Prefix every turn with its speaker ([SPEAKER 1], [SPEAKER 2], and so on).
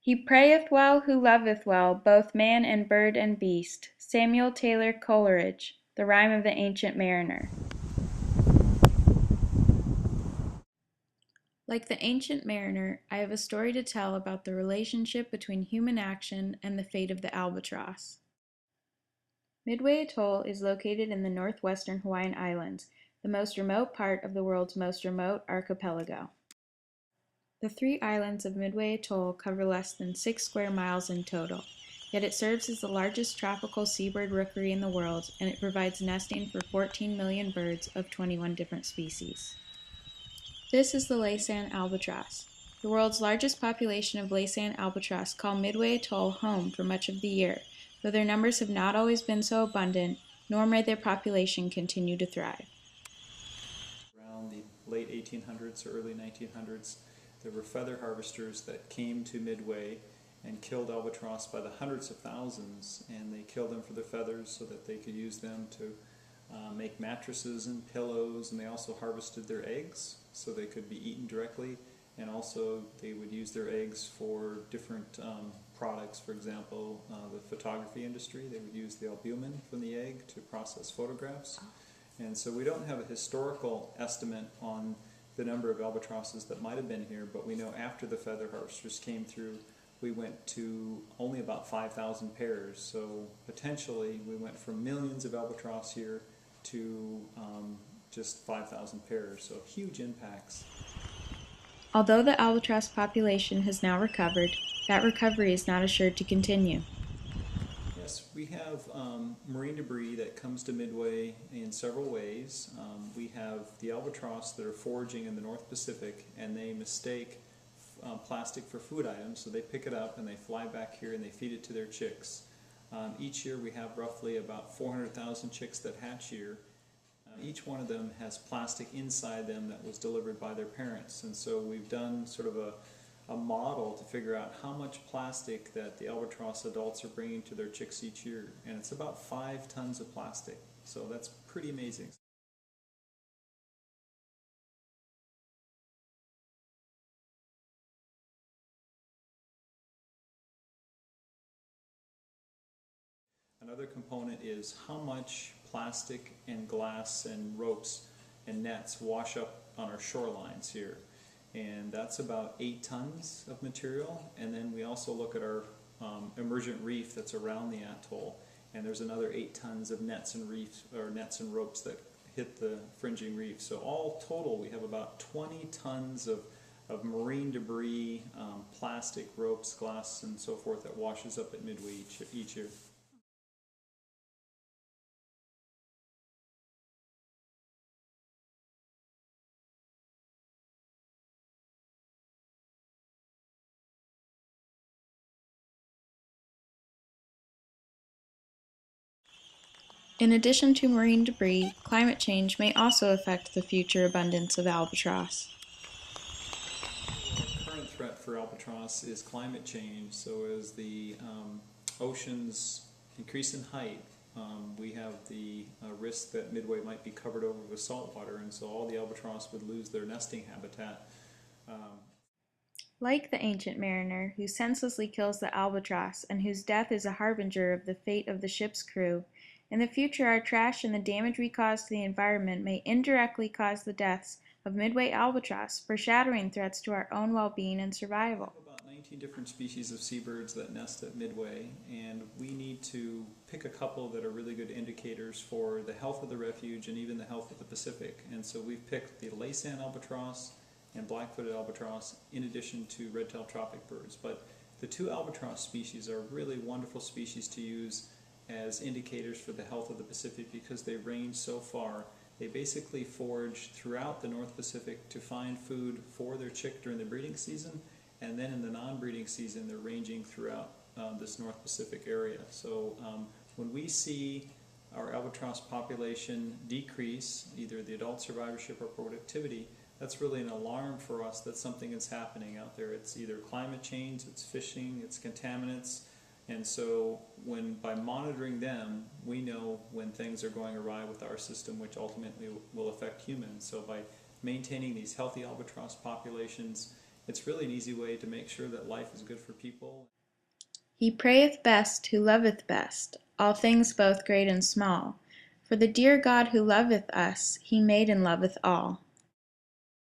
[SPEAKER 1] He prayeth well who loveth well both man and bird and beast. Samuel Taylor Coleridge, The Rime of the Ancient Mariner. Like the Ancient Mariner, I have a story to tell about the relationship between human action and the fate of the albatross. Midway Atoll is located in the northwestern Hawaiian Islands, the most remote part of the world's most remote archipelago. The 3 islands of Midway Atoll cover less than 6 square miles in total, yet it serves as the largest tropical seabird rookery in the world, and it provides nesting for 14 million birds of 21 different species. This is the Laysan albatross. The world's largest population of Laysan albatross call Midway Atoll home for much of the year, though their numbers have not always been so abundant, nor may their population continue to thrive.
[SPEAKER 2] Around the late 1800s or early 1900s, there were feather harvesters that came to Midway and killed albatross by the hundreds of thousands, and they killed them for their feathers so that they could use them to make mattresses and pillows, and they also harvested their eggs so they could be eaten directly, and also they would use their eggs for different products. For example, the photography industry, they would use the albumin from the egg to process photographs. And so we don't have a historical estimate on the number of albatrosses that might have been here, but we know after the feather harvesters came through, we went to only about 5,000 pairs. So potentially we went from millions of albatross here to just 5,000 pairs. So huge impacts.
[SPEAKER 1] Although the albatross population has now recovered, that recovery is not assured to continue.
[SPEAKER 2] Yes, we have marine debris that comes to Midway in several ways. We have the albatross that are foraging in the North Pacific, and they mistake plastic for food items, so they pick it up and they fly back here and they feed it to their chicks. Each year we have roughly about 400,000 chicks that hatch here. Each one of them has plastic inside them that was delivered by their parents, and so we've done sort of a model to figure out how much plastic that the albatross adults are bringing to their chicks each year, and it's about 5 tons of plastic, so that's pretty amazing. Another component is how much plastic and glass and ropes and nets wash up on our shorelines here. And that's about 8 tons of material. And then we also look at our emergent reef that's around the atoll, and there's another 8 tons of nets and reefs, or nets and ropes that hit the fringing reef. So all total we have about 20 tons of marine debris, plastic, ropes, glass, and so forth that washes up at Midway each year.
[SPEAKER 1] In addition to marine debris, climate change may also affect the future abundance of albatross.
[SPEAKER 2] The current threat for albatross is climate change. So as the oceans increase in height, we have the risk that Midway might be covered over with salt water, and so all the albatross would lose their nesting habitat.
[SPEAKER 1] Like the Ancient Mariner, who senselessly kills the albatross and whose death is a harbinger of the fate of the ship's crew, in the future our trash and the damage we cause to the environment may indirectly cause the deaths of Midway albatross, foreshadowing threats to our own well-being and survival.
[SPEAKER 2] We have about 19 different species of seabirds that nest at Midway, and we need to pick a couple that are really good indicators for the health of the refuge and even the health of the Pacific. And so we've picked the Laysan albatross and black-footed albatross in addition to red-tailed tropic birds. But the 2 albatross species are really wonderful species to use as indicators for the health of the Pacific because they range so far. They basically forage throughout the North Pacific to find food for their chick during the breeding season, and then in the non-breeding season they're ranging throughout this North Pacific area. So when we see our albatross population decrease, either the adult survivorship or productivity, that's really an alarm for us that something is happening out there. It's either climate change, it's fishing, it's contaminants, and so by monitoring them, we know when things are going awry with our system, which ultimately will affect humans. So by maintaining these healthy albatross populations it's really an easy way to make sure that life is good for people.
[SPEAKER 1] He prayeth best who loveth best all things both great and small, for the dear God who loveth us, he made and loveth all.